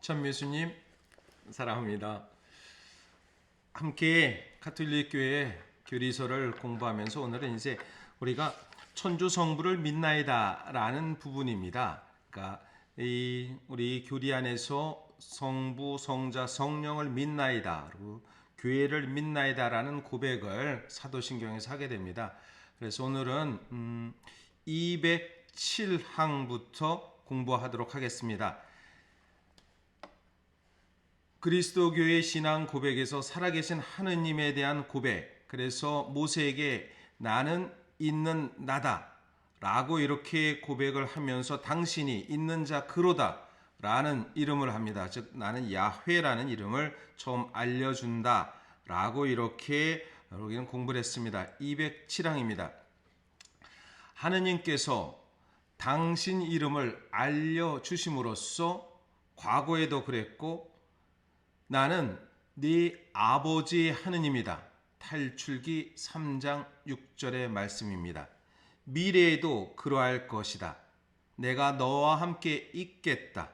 천미수님 사랑합니다. 함께 가톨릭 교회 교리서를 공부하면서 오늘은 이제 우리가 천주 성부를 믿나이다라는 부분입니다. 그러니까 우리 교리 안에서 성부, 성자, 성령을 믿나이다, 그리고 교회를 믿나이다라는 고백을 사도신경에서 하게 됩니다. 그래서 오늘은 207항부터 공부하도록 하겠습니다. 그리스도교의 신앙 고백에서 살아계신 하느님에 대한 고백, 그래서 모세에게 나는 있는 나다 라고 이렇게 고백을 하면서 당신이 있는 자 그로다 라는 이름을 합니다. 즉 나는 야훼라는 이름을 처음 알려준다 라고 이렇게 여기는 공부를 했습니다. 207항입니다. 하느님께서 당신 이름을 알려주심으로써 과거에도 그랬고 나는 네 아버지의 하느님이다. 탈출기 3장 6절의 말씀입니다. 미래에도 그러할 것이다. 내가 너와 함께 있겠다.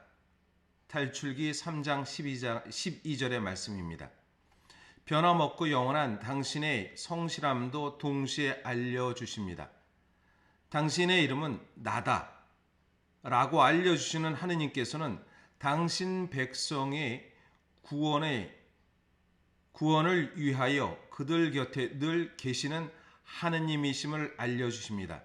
탈출기 3장 12절의 말씀입니다. 변함없고 영원한 당신의 성실함도 동시에 알려주십니다. 당신의 이름은 나다 라고 알려주시는 하느님께서는 당신 백성의 구원을 위하여 그들 곁에 늘 계시는 하느님이심을 알려주십니다.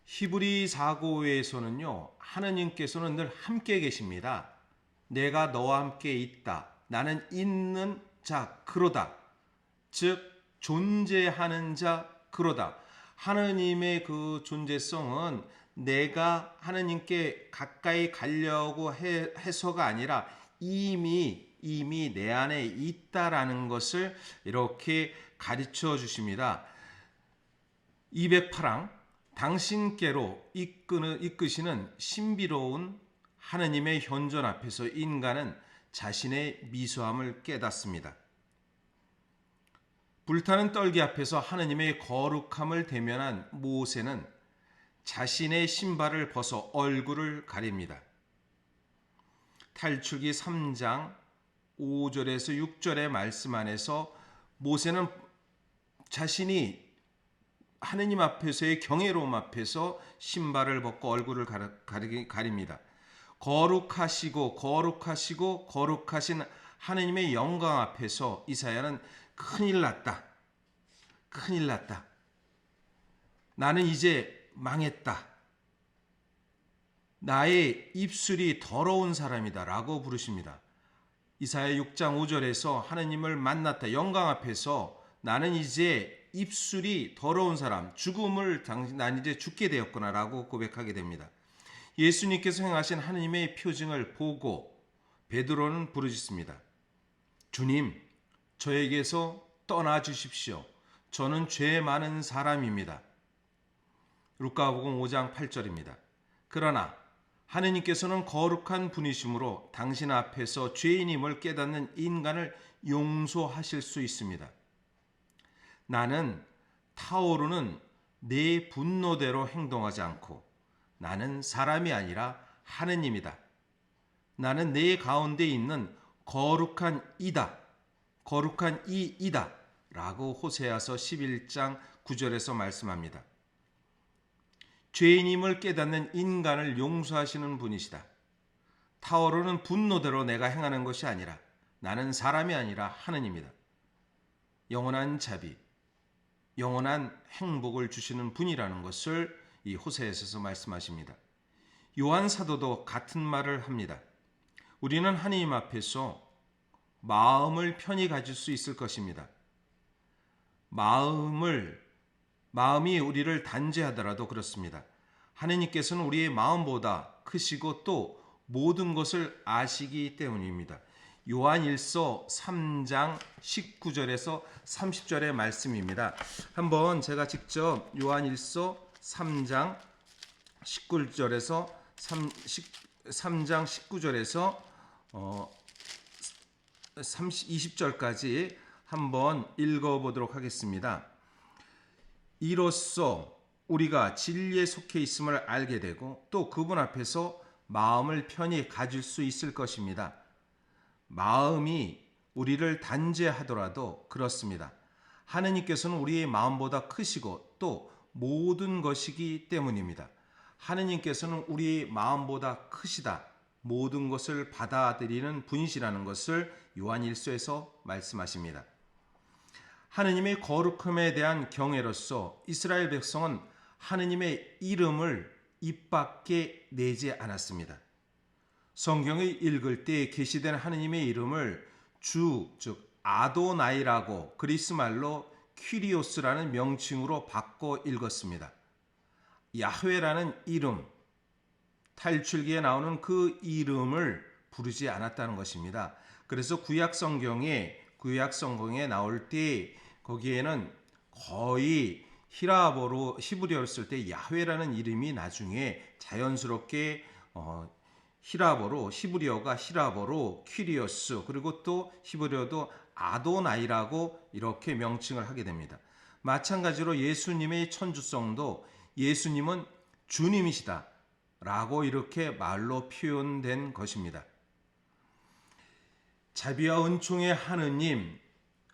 히브리 사고에서는요, 하느님께서는 늘 함께 계십니다. 내가 너와 함께 있다. 나는 있는 자 그로다. 즉 존재하는 자 그로다. 하느님의 그 존재성은 내가 하느님께 가까이 가려고 해서가 아니라 이미 내 안에 있다라는 것을 이렇게 가르쳐 주십니다. 208항 당신께로 이끄시는 신비로운 하느님의 현존 앞에서 인간은 자신의 미소함을 깨닫습니다. 불타는 떨기 앞에서 하느님의 거룩함을 대면한 모세는 자신의 신발을 벗어 얼굴을 가립니다. 탈출기 3장 5절에서 6절의 말씀 안에서 모세는 자신이 하느님 앞에서의 경외로움 앞에서 신발을 벗고 얼굴을 가립니다. 거룩하시고 거룩하신 하느님의 영광 앞에서 이사야는 큰일 났다. 나는 이제 망했다. 나의 입술이 더러운 사람이다 라고 부르십니다. 이사야 6장 5절에서 하느님을 만났다. 영광 앞에서 나는 이제 입술이 더러운 사람, 난 이제 죽게 되었구나 라고 고백하게 됩니다. 예수님께서 행하신 하느님의 표징을 보고 베드로는 부르짖습니다. 주님, 저에게서 떠나 주십시오. 저는 죄 많은 사람입니다. 루카복음 5장 8절입니다. 그러나 하느님께서는 거룩한 분이시므로 당신 앞에서 죄인임을 깨닫는 인간을 용서하실 수 있습니다. 나는 타오르는 내 분노대로 행동하지 않고 나는 사람이 아니라 하느님이다. 나는 내 가운데 있는 거룩한 이다 라고 호세아서 11장 9절에서 말씀합니다. 죄인임을 깨닫는 인간을 용서하시는 분이시다. 타오르는 분노대로 내가 행하는 것이 아니라 나는 사람이 아니라 하느님이다. 영원한 자비, 영원한 행복을 주시는 분이라는 것을 이 호세아서에서 말씀하십니다. 요한 사도도 같은 말을 합니다. 우리는 하느님 앞에서 마음을 편히 가질 수 있을 것입니다. 마음이 우리를 단죄하더라도 그렇습니다. 하느님께서는 우리의 마음보다 크시고 또 모든 것을 아시기 때문입니다. 요한일서 3장 19절에서 30절의 말씀입니다. 한번 제가 직접 요한일서 3장 19절에서 3장 19절에서 20절까지 한번 읽어보도록 하겠습니다. 이로써 우리가 진리에 속해 있음을 알게 되고 또 그분 앞에서 마음을 편히 가질 수 있을 것입니다. 마음이 우리를 단죄하더라도 그렇습니다. 하느님께서는 우리의 마음보다 크시고 또 모든 것이기 때문입니다. 하느님께서는 우리의 마음보다 크시다. 모든 것을 받아들이는 분이시라는 것을 요한 1서에서 말씀하십니다. 하느님의 거룩함에 대한 경외로서 이스라엘 백성은 하느님의 이름을 입 밖에 내지 않았습니다. 성경을 읽을 때 계시된 하느님의 이름을 주, 즉 아도나이라고 그리스말로 퀴리오스라는 명칭으로 바꿔 읽었습니다. 야훼라는 이름, 탈출기에 나오는 그 이름을 부르지 않았다는 것입니다. 그래서 구약 성경에 나올 때 거기에는 거의 히브리어로 쓸 때 야훼라는 이름이 나중에 자연스럽게 히브리어가 퀴리오스, 그리고 또 히브리어도 아도나이라고 이렇게 명칭을 하게 됩니다. 마찬가지로 예수님의 천주성도 예수님은 주님이시다 라고 이렇게 말로 표현된 것입니다. 자비와 은총의 하느님,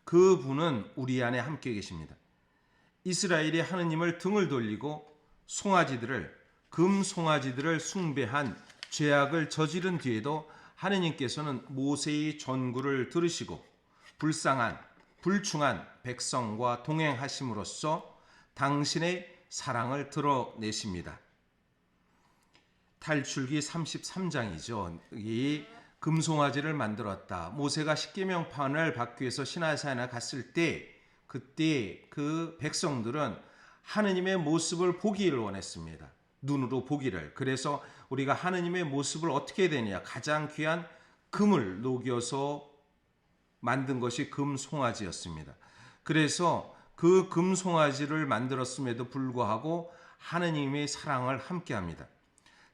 그분은 우리 안에 함께 계십니다. 이스라엘이 하느님을 등을 돌리고 금 송아지들을 숭배한 죄악을 저지른 뒤에도 하느님께서는 모세의 전구를 들으시고 불충한 백성과 동행하심으로써 당신의 사랑을 드러내십니다. 탈출기 33장이죠. 이 금송아지를 만들었다. 모세가 십계명판을 받기 위해서 시내산에 갔을 때 그때 그 백성들은 하느님의 모습을 보기를 원했습니다. 눈으로 보기를. 그래서 우리가 하느님의 모습을 어떻게 해야 되느냐. 가장 귀한 금을 녹여서 만든 것이 금송아지였습니다. 그래서 그 금송아지를 만들었음에도 불구하고 하느님의 사랑을 함께합니다.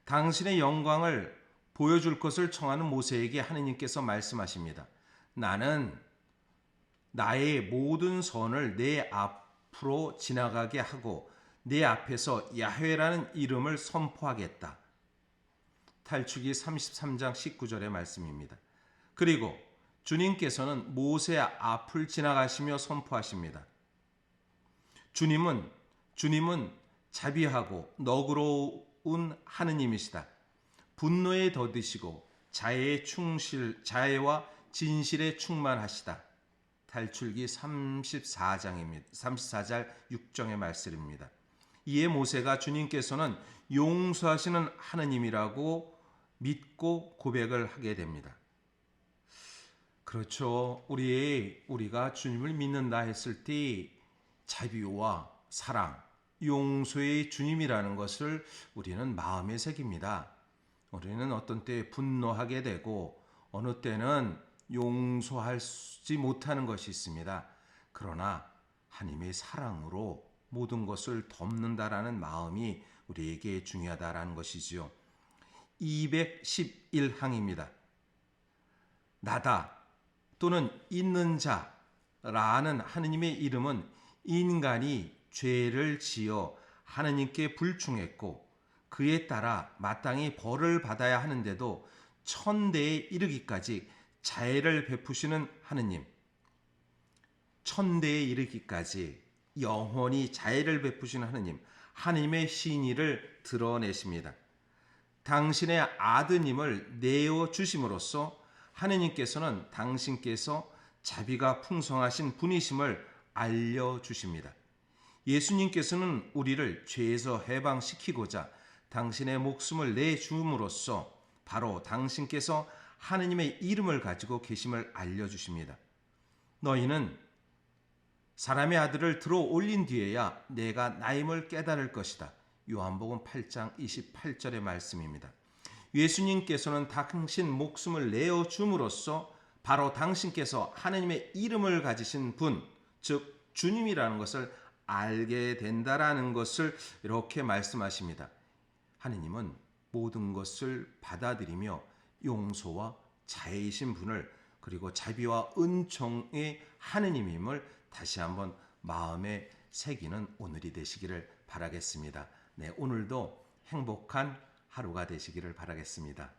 당신의 영광을 보여줄 것을 청하는 모세에게 하느님께서 말씀하십니다. 나는 나의 모든 선을 내 앞으로 지나가게 하고 내 앞에서 야훼라는 이름을 선포하겠다. 탈출기 33장 19절의 말씀입니다. 그리고 주님께서는 모세 앞을 지나가시며 선포하십니다. 주님은 자비하고 너그러운 하느님이시다. 분노에 더디시고 자애와 진실에 충만하시다. 탈출기 34장 6절의 말씀입니다. 이에 모세가 주님께서는 용서하시는 하느님이라고 믿고 고백을 하게 됩니다. 그렇죠. 우리가 주님을 믿는다 했을 때 자비와 사랑, 용서의 주님이라는 것을 우리는 마음에 새깁니다. 우리는 어떤 때 분노하게 되고 어느 때는 용서하지 못하는 것이 있습니다. 그러나 하나님의 사랑으로 모든 것을 덮는다라는 마음이 우리에게 중요하다라는 것이지요. 211항입니다. 나다 또는 있는 자라는 하느님의 이름은 인간이 죄를 지어 하느님께 불충했고 그에 따라 마땅히 벌을 받아야 하는데도 천대에 이르기까지 자애를 베푸시는 하느님, 천대에 이르기까지 영원히 자애를 베푸시는 하느님의 신의를 드러내십니다. 당신의 아드님을 내어 주심으로써 하느님께서는 당신께서 자비가 풍성하신 분이심을 알려주십니다. 예수님께서는 우리를 죄에서 해방시키고자 당신의 목숨을 내줌으로써 바로 당신께서 하느님의 이름을 가지고 계심을 알려주십니다. 너희는 사람의 아들을 들어 올린 뒤에야 내가 나임을 깨달을 것이다. 요한복음 8장 28절의 말씀입니다. 예수님께서는 당신 목숨을 내어 줌으로써 바로 당신께서 하느님의 이름을 가지신 분, 즉 주님이라는 것을 알게 된다라는 것을 이렇게 말씀하십니다. 하느님은 모든 것을 받아들이며 용서와 자애이신 분을, 그리고 자비와 은총의 하느님임을 다시 한번 마음에 새기는 오늘이 되시기를 바라겠습니다. 네, 오늘도 행복한 하루가 되시기를 바라겠습니다.